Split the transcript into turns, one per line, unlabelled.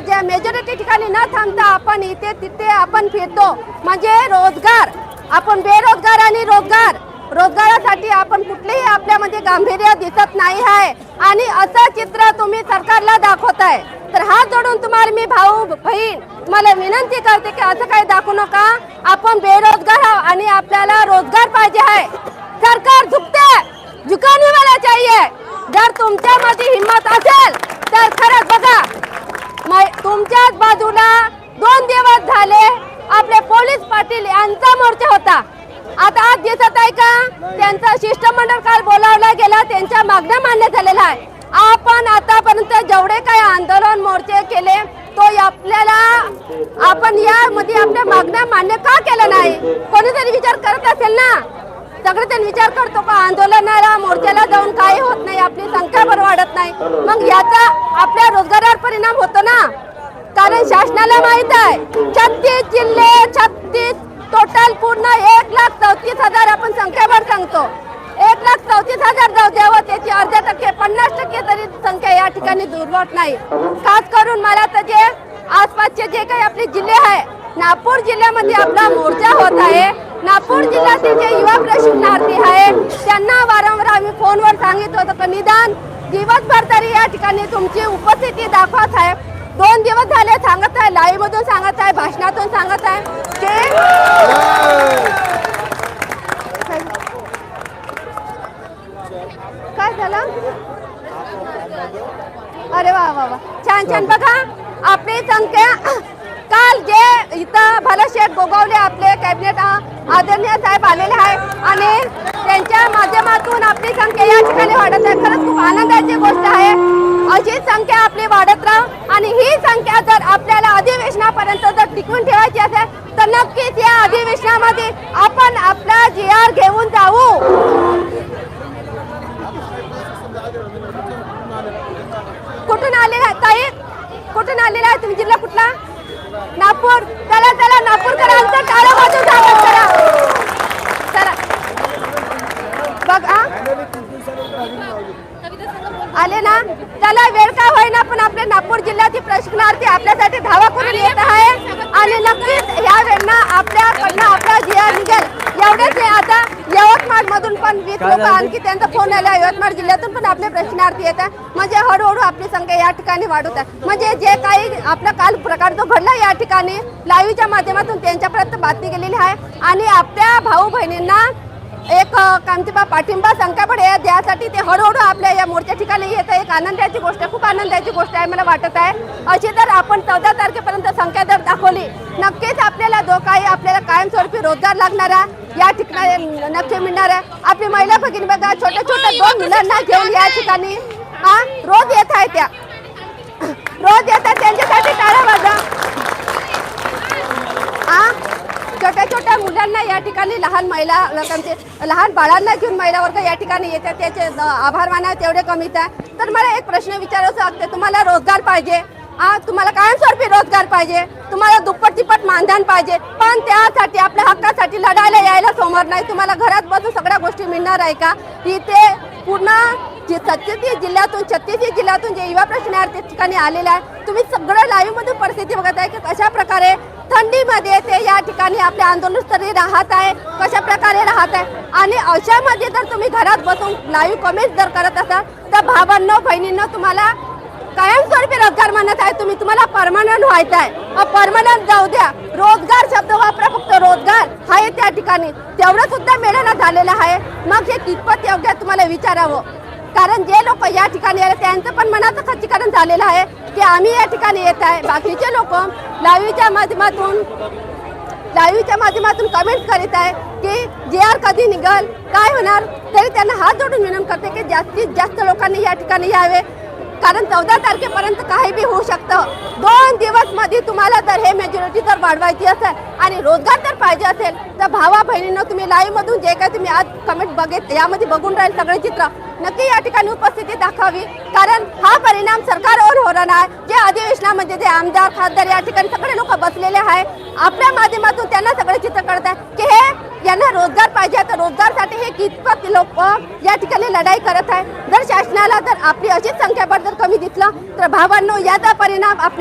ज्या मेजॉरिटी ठिकाणी न थांबता आपण इथे तिथे आपण फिरतो म्हणजे रोजगार, आपण बेरोजगार आणि रोजगारासाठी आपण कुठलेही आपल्यामध्ये गांभीर्य दिसत नाही आहे आणि असं चित्र तुम्ही सरकारला दाखवताय। तर हात जोडून तुम्हाला मी भाऊ बहीण मला विनंती करते की असं काही दाखवू नका। आपण बेरोजगार आणि आपल्याला रोजगार पाहिजे आहे। सरकार झुकाने वाला चाहिए। जर तुमच्यामध्ये हिम्मत असेल तर खरंच बघा, तुमच्याच बाजूला 2 दिवस झाले आपले पोलीस पाटील यांचा मोर्चा होता। आता आज दिसत आहे का त्यांचा शिष्टमंडळ काल बोलावला गेला, त्यांच्या मागण्या मान्य झालेल्या आहे। आपण आतापर्यंत जेवढे काही आंदोलन मोर्चे केले तो आपल्याला आपण यामध्ये आपल्या मागण्या मान्य का केल्या नाही? कोणीतरी विचार करत असेल ना? सगळेजण विचार करतो का आंदोलनाला मोर्चाला जाऊन काही होत नाही, आपली संख्या पण वाढत नाही, मग याचा आपल्या रोजगारावर परिणाम होतो ना? कारण शासनाला माहित आहे 36 जिल्हे 36 टोटल पूर्ण 1,34,000 आपण संख्याबळ सांगतो। 1,34,000 जाऊ द्यावं, त्याची अर्ध्या टक्के 50% तरी संख्या या ठिकाणी दूरवत नाही। खास करून मला तर जे आसपासचे जे काही आपले जिल्हे आहे, नागपूर जिल्ह्यामध्ये आपला मोर्चा होत आहे। नागपूर जिल्ह्यातील जे युवा प्रशिक्षणार्थी आहे त्यांना वारंवार आम्ही फोनवर सांगितलं होतं की निदान दिवसभर तरी या ठिकाणी तुमची उपस्थिती दाखवत आहे। 2 दिवस झाले सांगत आहे, लाईव्ह मधून सांगत आहे, भाषणातून सांगत आहे काय झालं? अरे वा वा वा, छान छान। बघा आपली संख्या काल जे इथं भलशेठ गोगावले आपले कॅबिनेट आदरणीय साहेब आलेले आहे आणि त्यांच्या माध्यमातून आपली संख्या या ठिकाणी वाढत आहे। खरंच खूप आनंदाची गोष्ट आहे। अशी संख्या आपली वाढत राहा आणि ही संख्या जर आपल्याला अधिवेशनापर्यंत जर टिकवून ठेवायची असेल तर नक्कीच या अधिवेशनामध्ये आपण आपला GR घेऊन जाऊ। कुठून आलेला आहे ताई? कुठून आलेला आहे तुम्ही? जिल्हा कुठला? नागपूर। चला चला नागपूरकरांचं टाळ्या वाजवून स्वागत करा। चला बघा आले ना, चला वेळ का होईना पण आपले नागपूर जिल्ह्याचे प्रशिक्षणार्थी आपल्यासाठी धावा करून येत आहे आणि नक्कीच या वेळेला आपल्याकडनं आपला GR निघेल एवढेच। आता यवतमाळ मधून पण 20 लोक आणखी त्यांचा फोन आला, यवतमाळ जिल्ह्यातून पण आपले प्रशिक्षणार्थी येत आहे म्हणजे हळूहळू आपली संख्या या ठिकाणी वाढत आहे। म्हणजे जे काही आपला काल प्रकार जो घडला या ठिकाणी लाईव्हच्या माध्यमातून त्यांच्यापर्यंत बातमी गेलेली आहे आणि आपल्या भाऊ बहिणींना एक कांतिबा पाठिंबा संख्याबळ द्यासाठी ते हळूहळू आपल्या या मोर्चा ठिकाणी येत आहे। एक आनंदाची गोष्ट, खूप आनंदाची गोष्ट आहे मला वाटत आहे। अशी जर आपण 14 तारखेपर्यंत संख्या जर दाखवली नक्कीच आपल्याला जो काही आपल्याला कायमस्वरूपी रोजगार लागणारा या ठिकाणी नक्की मिळणार आहे। आपली महिला भगिनी बघा छोट्या छोट्या 2 मुलांना घेऊन या ठिकाणी रोज येत आहे, त्या रोज येतात, त्यांच्यासाठी टाळ्या वाजवा। छोट्या छोट्या मुलांना या ठिकाणी लहान महिला लोकांचे लहान बाळांना घेऊन महिला वर्ग या ठिकाणी येतात, त्याचे आभार माना तेवढे कमीच आहे। तर मला एक प्रश्न विचारायचा आहे, तुम्हाला रोजगार पाहिजे, तुम्हाला कायमस्वरूपी रोजगार पाहिजे, तुम्हाला दुप्पट तिप्पट मानधन पाहिजे, पण त्यासाठी आपल्या हक्कासाठी लढायला यायला समोर नाही। तुम्हाला घरात बसून सगळ्या गोष्टी मिळणार आहे का? इथे पूर्ण 36 जिल्ह्यातून जे युवा प्रशिक्षणार्थी ठिकाणी आलेले आहे, तुम्ही सगळं लाईव्ह मधून परिस्थिती बघत आहे की कशा प्रकारे थंडीमध्ये ते या ठिकाणी आपल्या आंदोलनस्तरी राहत आहे, कशा प्रकारे राहत आहे। आणि अशामध्ये जर तुम्ही घरात बसून लाईव्ह कमेंट जर करत असाल तर भावांनो बहिणींनो तुम्हाला कायमस्वरूपी रोजगार म्हणत आहे, तुम्हाला परमनंट व्हायचं आहे। परमनंट जाऊ द्या, रोजगार शब्द वापरा, फक्त रोजगार आहे त्या ठिकाणी तेवढं सुद्धा मिळणं झालेलं आहे। मग हे कितपत योग्य तुम्हाला विचारावं, कारण जे लोक या ठिकाणी आले त्यांचं पण मनाचं खच्चीकरण झालेलं आहे की आम्ही या ठिकाणी येत आहे। बाकीचे लोक लाईव्हच्या माध्यमातून कमेंट करीत आहे की GR कधी निघल, काय होणार। तरी त्यांना हात जोडून विनंती करते की जास्तीत जास्त लोकांनी या ठिकाणी यावे, कारण 14 तारखेपर्यंत काही बी होऊ शकतं। 2 दिवस मध्ये तुम्हाला जर हे मेजॉरिटी जर वाढवायची असेल आणि रोजगार जर पाहिजे असेल तर भावा बहिणींनो तुम्ही लाईव्ह मधून जे काही तुम्ही आज कमेंट यामध्ये बघून राहील सगळे चित्र नक्की या ठिकाणी उपस्थिती दाखवावी, कारण हा परिणाम सरकारवर होणार आहे। जे अधिवेशनामध्ये जे आमदार खासदार या ठिकाणी सगळे लोक बसलेले आहे, आपल्या माध्यमातून त्यांना सगळे चित्र कळत आहे की हे यांना रोजगार पाहिजे, तर रोजगारसाठी हे कितपत लोक या ठिकाणी लढाई करत आहे। जर शासनाला जर आपली अशीच संख्याबळ जर कमी दिसलं तर भावांनो याचा परिणाम आपल्या